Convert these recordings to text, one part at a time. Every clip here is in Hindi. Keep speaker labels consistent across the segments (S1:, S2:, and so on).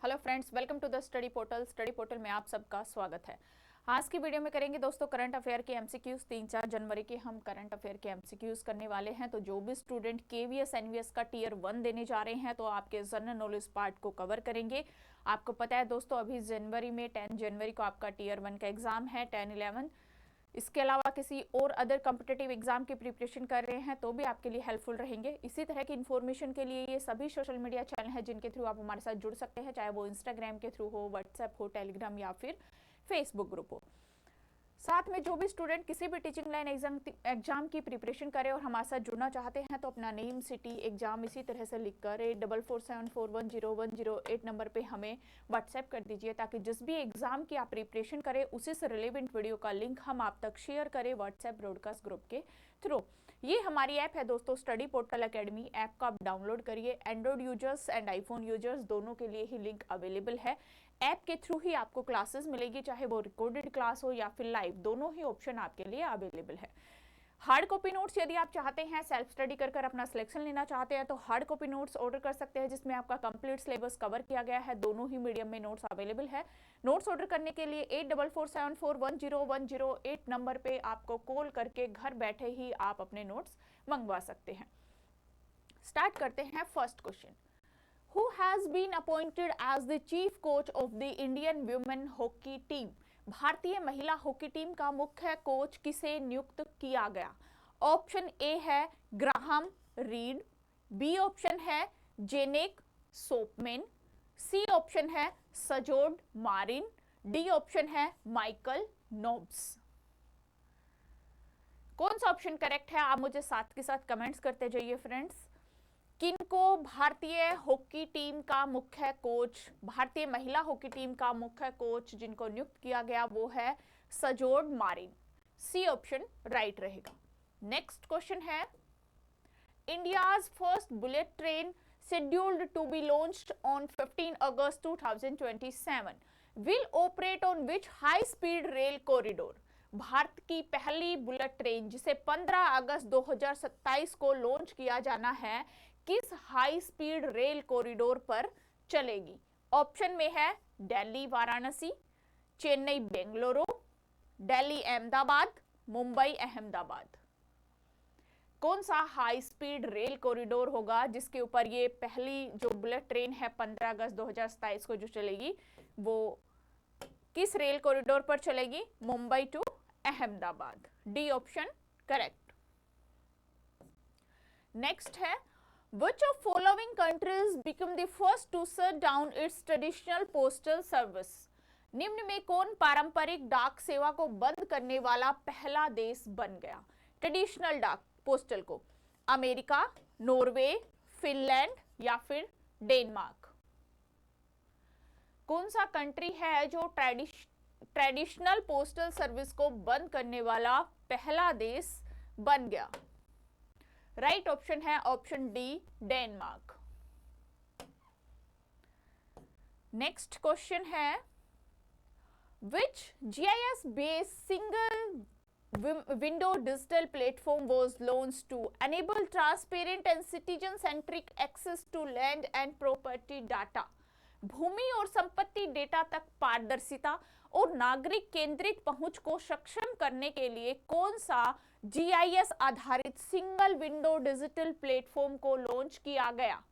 S1: Hello friends, welcome to the study portal. Study portal में आप सबका स्वागत है। आज की वीडियो में करेंगे दोस्तों करंट अफेयर के एमसीक्यूज। 3-4 जनवरी के हम करंट अफेयर के एमसीक्यूज करने वाले हैं। तो जो भी स्टूडेंट केवीएस एनवीएस का टीयर 1 देने जा रहे हैं तो आपके जनरल नॉलेज पार्ट को कवर करेंगे। आपको पता है दोस्तों, अभी जनवरी में 10 जनवरी को आपका टीयर 1 का एग्जाम है, 10-11। इसके अलावा किसी और अदर कॉम्पिटिटिव एग्जाम की प्रिपरेशन कर रहे हैं तो भी आपके लिए हेल्पफुल रहेंगे। इसी तरह की इन्फॉर्मेशन के लिए ये सभी सोशल मीडिया चैनल हैं जिनके थ्रू आप हमारे साथ जुड़ सकते हैं, चाहे वो इंस्टाग्राम के थ्रू हो, व्हाट्सएप हो, टेलीग्राम या फिर फेसबुक ग्रुप हो। साथ में जो भी स्टूडेंट किसी भी टीचिंग लाइन एग्जाम की प्रिपरेशन करे और हमारे साथ जुड़ना चाहते हैं तो अपना नेम, सिटी, एग्जाम इसी तरह से लिखकर 8447410108 नंबर पे हमें व्हाट्सएप कर दीजिए, ताकि जिस भी एग्जाम की आप प्रिपरेशन करें उसी से रिलेवेंट वीडियो का लिंक हम आप तक शेयर करें व्हाट्सएप ब्रॉडकास्ट ग्रुप के थ्रू। ये हमारी ऐप है दोस्तों, स्टडी पोर्टल एकेडमी। ऐप को आप डाउनलोड करिए। Android users and iPhone users दोनों के लिए ही लिंक अवेलेबल है। ऐप के थ्रू ही आपको क्लासेस मिलेगी, चाहे वो रिकॉर्डेड क्लास हो या फिर लाइव, दोनों ही ऑप्शन आपके लिए अवेलेबल है। हार्ड कॉपी नोट्स यदि आप चाहते हैं, सेल्फ स्टडी कर अपना सिलेक्शन लेना चाहते हैं तो हार्ड कॉपी नोट्स ऑर्डर कर सकते हैं, जिसमें आपका कंप्लीट सिलेबस कवर किया गया है। दोनों ही मीडियम में नोट्स अवेलेबल है। नोट्स ऑर्डर करने के लिए 8447410108 नंबर पे आपको कॉल करके घर बैठे ही आप अपने नोट्स मंगवा सकते हैं। स्टार्ट करते हैं first question. Who has been appointed as the chief coach of the Indian women hockey team? भारतीय महिला हॉकी टीम का मुख्य कोच किसे नियुक्त किया गया? ऑप्शन ए है ग्राहम रीड, बी ऑप्शन है जेनेक सोपमेन, सी ऑप्शन है सजोड मारिन, डी ऑप्शन है माइकल नोब्स। कौन सा ऑप्शन करेक्ट है आप मुझे साथ के साथ कमेंट्स करते जाइए फ्रेंड्स। किनको भारतीय हॉकी टीम का मुख्य कोच, भारतीय महिला हॉकी टीम का मुख्य कोच जिनको नियुक्त किया गया वो है सजोड मारिन। सी ऑप्शन राइट रहेगा। नेक्स्ट क्वेश्चन है, India's first bullet train scheduled to be launched on 15 August 2027 will operate on which high speed rail corridor? Bharat की पहली बुलेट ट्रेन जिसे 15 अगस्त 2027 को लॉन्च किया जाना है, किस हाई स्पीड रेल कॉरिडोर पर चलेगी? ऑप्शन में है दिल्ली वाराणसी, चेन्नई बेंगलुरु, दिल्ली अहमदाबाद, मुंबई अहमदाबाद। कौन सा हाई स्पीड रेल कॉरिडोर होगा जिसके ऊपर ये पहली जो बुलेट ट्रेन है 15 अगस्त 2027 को जो चलेगी, वो किस रेल कॉरिडोर पर चलेगी? Mumbai to Ahmedabad. D option correct. Next है, which of following countries became the first to shut down its traditional postal service? निम्न में कौन पारंपरिक डाक सेवा को बंद करने वाला पहला देश बन गया? ट्रेडिशनल डाक पोस्टल को अमेरिका, नॉर्वे, फिनलैंड या फिर डेनमार्क। कौन सा कंट्री है जो ट्रेडिशनल पोस्टल सर्विस को बंद करने वाला पहला देश बन गया? राइट ऑप्शन है option D, Denmark. Next question है, which GIS based single window digital platform was launched to enable transparent and citizen centric access to land and property data? भूमि और संपत्ति डेटा तक पारदर्शिता और नागरिक केंद्रित पहुंच को सक्षम करने के लिए कौन सा जीआईएस आधारित सिंगल विंडो डिजिटल प्लेटफॉर्म को लॉन्च किया गया?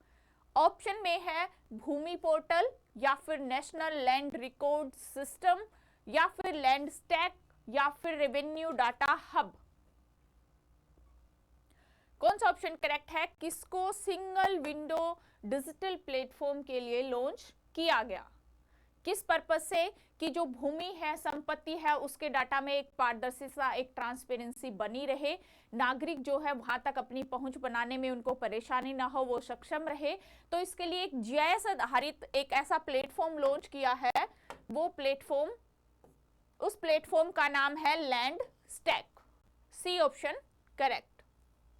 S1: ऑप्शन में है भूमि पोर्टल या फिर नेशनल लैंड रिकॉर्ड सिस्टम या फिर लैंड स्टैक या फिर रेवेन्यू डाटा हब। कौन सा ऑप्शन करेक्ट है? किसको सिंगल विंडो डिजिटल प्लेटफॉर्म के लिए लॉन्च किया गया? किस पर्पस से? कि जो भूमि है, संपत्ति है, उसके डाटा में एक पारदर्शिता, एक ट्रांसपेरेंसी बनी रहे, नागरिक जो है वहां तक अपनी पहुंच बनाने में उनको परेशानी ना हो, वो सक्षम रहे। तो इसके लिए एक जीआईएस आधारित एक ऐसा प्लेटफॉर्म लॉन्च किया है। वो प्लेटफॉर्म, उस प्लेटफॉर्म का नाम है land stack. C option correct.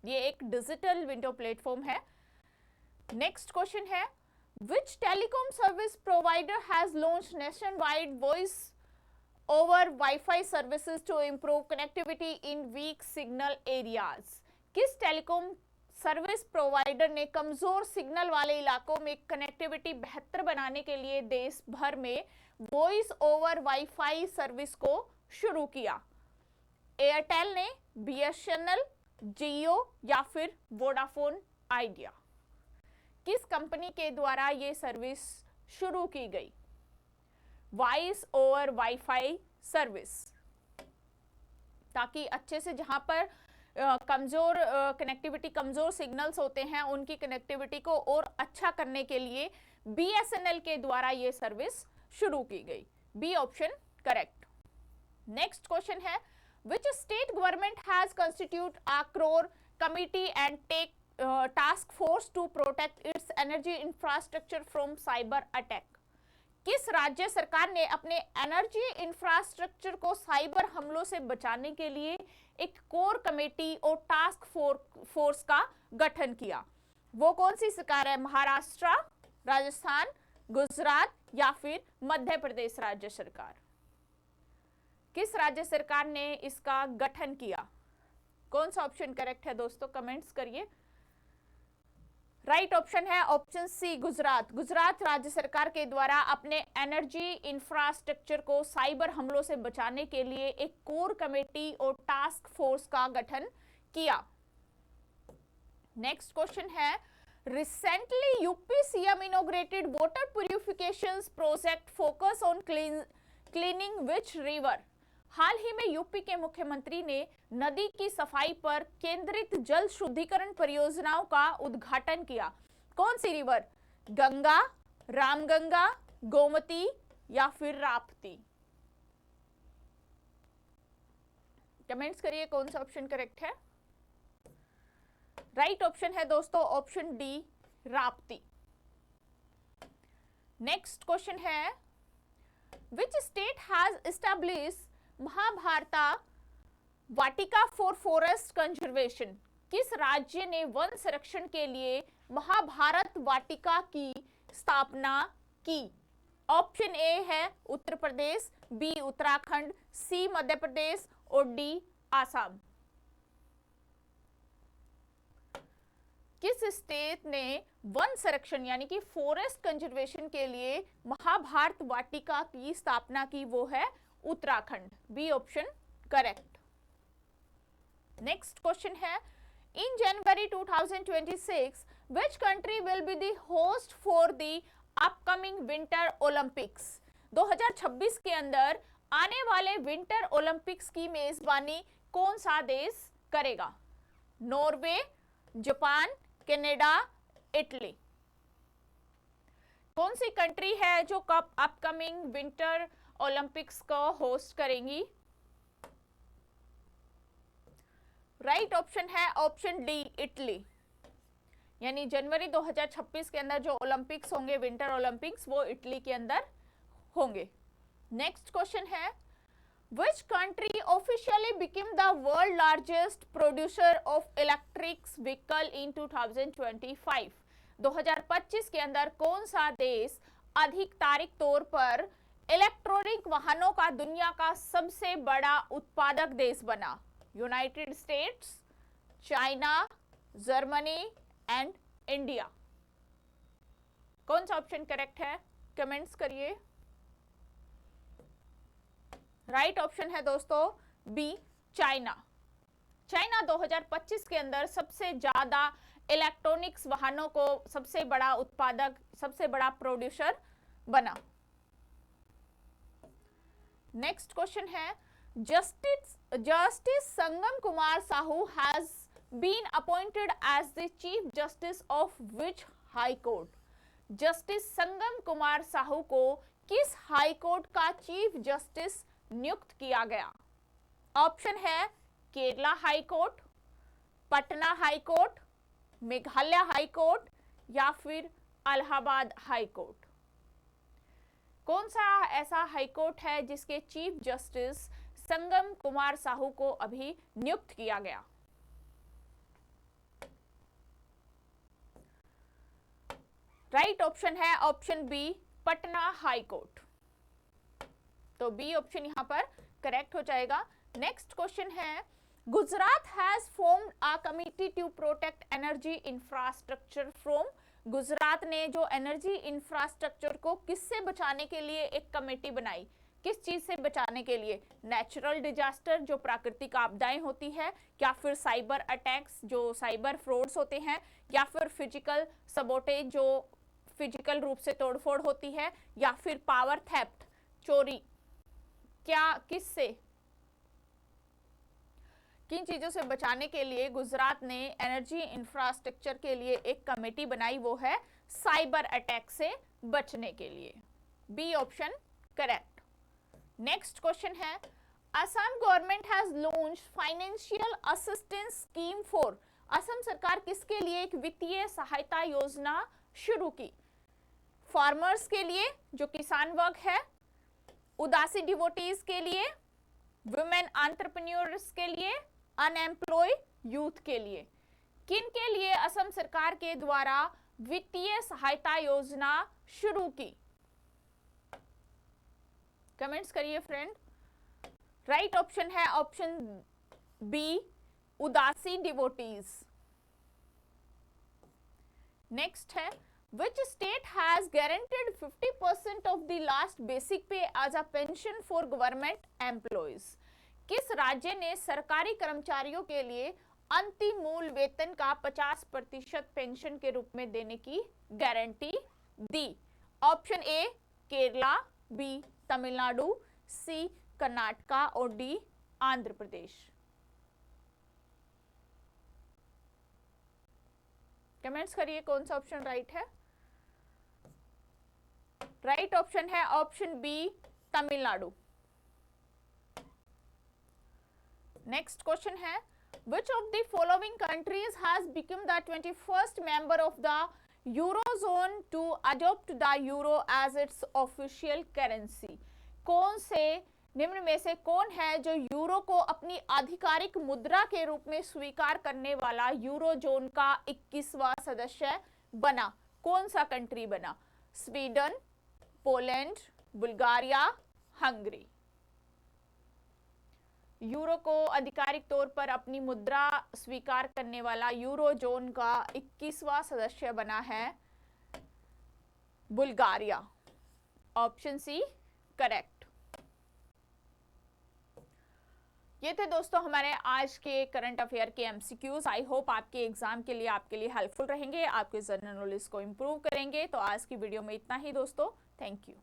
S1: ये एक डिजिटल विंडो प्लेटफॉर्म है। नेक्स्ट क्वेश्चन है, which telecom service provider has launched nationwide voice over Wi-Fi services to improve connectivity in weak signal areas? किस टेलीकॉम सर्विस प्रोवाइडर ने कमजोर सिग्नल वाले इलाकों में कनेक्टिविटी बेहतर बनाने के लिए देश भर में वॉइस ओवर वाईफाई सर्विस को शुरू किया? एयरटेल ने, बीएसएनएल, जियो या फिर वोडाफोन आइडिया? किस कंपनी के द्वारा ये सर्विस शुरू की गई? वॉइस ओवर वाईफाई सर्विस, ताकि अच्छे से जहां पर कमजोर कनेक्टिविटी, कमजोर सिग्नल्स होते हैं, उनकी कनेक्टिविटी को और अच्छा करने के लिए बीएसएनएल के द्वारा ये सर्विस शुरू की गई। B option correct. Next question है, which state government has constitute a core committee and take task force to protect its energy infrastructure from cyber attack? किस राज्य सरकार ने अपने एनर्जी इंफ्रास्ट्रक्चर को साइबर हमलों से बचाने के लिए एक कोर कमेटी और टास्क फोर्स का गठन किया? वो कौन सी सरकार है? महाराष्ट्र, राजस्थान, गुजरात या फिर मध्य प्रदेश राज्य सरकार? किस राज्य सरकार ने इसका गठन किया? कौन सा ऑप्शन करेक्ट है दोस्तों, कमेंट्स करिए। राइट ऑप्शन है ऑप्शन सी, गुजरात। गुजरात राज्य सरकार के द्वारा अपने एनर्जी इंफ्रास्ट्रक्चर को साइबर हमलों से बचाने के लिए एक कोर कमेटी और टास्क फोर्स का गठन किया। नेक्स्ट क्वेश्चन है, recently UP CM inaugurated water purification project focus on cleaning which river? हाल ही में यूपी के मुख्यमंत्री ने नदी की सफाई पर केंद्रित जल शुद्धिकरण परियोजनाओं का उद्घाटन किया। कौन सी रिवर? गंगा, रामगंगा, गोमती या फिर राप्ती? कमेंट्स करिए कौन सा ऑप्शन करेक्ट है। राइट ऑप्शन है दोस्तों option D, Rapti. Next question है, which state has established Mahabharata Vatika for forest conservation? किस राज्य ने वन संरक्षण के लिए महाभारत वाटिका की स्थापना की? ऑप्शन ए है उत्तर प्रदेश, बी उत्तराखंड, सी मध्य प्रदेश और डी आसाम। किस स्टेट ने वन संरक्षण यानी कि फॉरेस्ट कंजर्वेशन के लिए महाभारत वाटिका की स्थापना की? वो है Uttarakhand. B option correct. Next question है, in January 2026 which country will be the host for the upcoming winter olympics? 2026 के अंदर आने वाले विंटर ओलंपिक्स की मेजबानी कौन सा देश करेगा? Norway, Japan, Canada, Italy? कौन सी कंट्री है जो कब अपकमिंग विंटर ओलंपिक्स को होस्ट करेंगी? राइट ऑप्शन है ऑप्शन डी, इटली। यानी जनवरी 2026 के अंदर जो ओलंपिक्स होंगे, विंटर ओलंपिक्स, वो इटली के अंदर होंगे। नेक्स्ट क्वेश्चन है, which country officially became the world largest producer of electric vehicle in 2025? 2025 के अंदर कौन सा देश आधिकारिक तौर पर इलेक्ट्रॉनिक वाहनों का दुनिया का सबसे बड़ा उत्पादक देश बना? United states, China, Germany and India? कौन सा ऑप्शन करेक्ट है, कमेंट्स करिए। राइट ऑप्शन है दोस्तों बी, चाइना। चाइना 2025 के अंदर सबसे ज्यादा इलेक्ट्रॉनिक्स वाहनों को सबसे बड़ा उत्पादक, सबसे बड़ा प्रोड्यूसर बना। नेक्स्ट क्वेश्चन है, justice Sangam Kumar Sahu has been appointed as the chief justice of which high court? Justice Sangam Kumar Sahu को किस हाई कोर्ट का चीफ जस्टिस नियुक्त किया गया? ऑप्शन है Kerala high court, Patna high court, Meghalaya high court या फिर इलाहाबाद हाई कोर्ट? कौन सा ऐसा हाई कोर्ट है जिसके चीफ जस्टिस संगम कुमार साहू को अभी नियुक्त किया गया? राइट ऑप्शन है option B, Patna high court. तो बी ऑप्शन यहां पर करेक्ट हो जाएगा। नेक्स्ट क्वेश्चन है, Gujarat has formed a committee to protect energy infrastructure from. Gujarat ने जो एनर्जी इंफ्रास्ट्रक्चर को किससे बचाने के लिए एक कमेटी बनाई, किस चीज से बचाने के लिए? नेचुरल डिजास्टर जो प्राकृतिक आपदाएं होती है, या फिर साइबर अटैक्स जो साइबर फ्रॉड्स होते हैं, या फिर फिजिकल सबोटेज जो फिजिकल रूप से तोड़फोड़ होती है, या फिर पावर थेफ्ट चोरी, क्या किससे किन चीजों से बचाने के लिए गुजरात ने एनर्जी इंफ्रास्ट्रक्चर के लिए एक कमेटी बनाई? वो है साइबर अटैक से बचने के लिए। B option correct. Next question है, Assam government has launched financial assistance scheme for. Assam सरकार किसके लिए एक वित्तीय सहायता योजना शुरू की? फार्मर्स के लिए जो किसान वर्ग है, उदासी डिवोटीज के लिए, वुमेन एंटरप्रेन्योर्स के लिए, अनएम्प्लॉय यूथ के लिए। किन के लिए असम सरकार के द्वारा वित्तीय सहायता योजना शुरू की? कमेंट्स करिए फ्रेंड। राइट ऑप्शन है ऑप्शन बी, उदासी डिवोटीज। नेक्स्ट है, which state has guaranteed 50% of the last basic pay as a pension for government employees? किस राज्य ने सरकारी कर्मचारियों के लिए अंतिम मूल वेतन का 50% पेंशन के रूप में देने की गारंटी दी? Option A Kerala, B Tamil Nadu, C Karnataka और डी आंध्र प्रदेश। कमेंट्स करिए कौन सा ऑप्शन राइट है। राइट ऑप्शन है option B Tamil Nadu. Next question है, which of the following countries has become the 21st member of the eurozone to adopt the euro as its official currency? कौन से निम्न में से कौन है जो यूरो को अपनी आधिकारिक मुद्रा के रूप में स्वीकार करने वाला यूरोजोन का 21वां सदस्य बना? कौन सा कंट्री बना? Sweden, Poland, Bulgaria, Hungary. Euro को आधिकारिक तौर पर अपनी मुद्रा स्वीकार करने वाला यूरोजोन का 21वां सदस्य बना है बुल्गारिया। Option C correct. ये थे दोस्तों हमारे आज के करंट अफेयर के एमसीक्यूज। आई होप आपके एग्जाम के लिए आपके लिए हेल्पफुल रहेंगे, आपके जनरल नॉलेज को इंप्रूव करेंगे। तो आज की वीडियो में इतना ही दोस्तों, थैंक यू।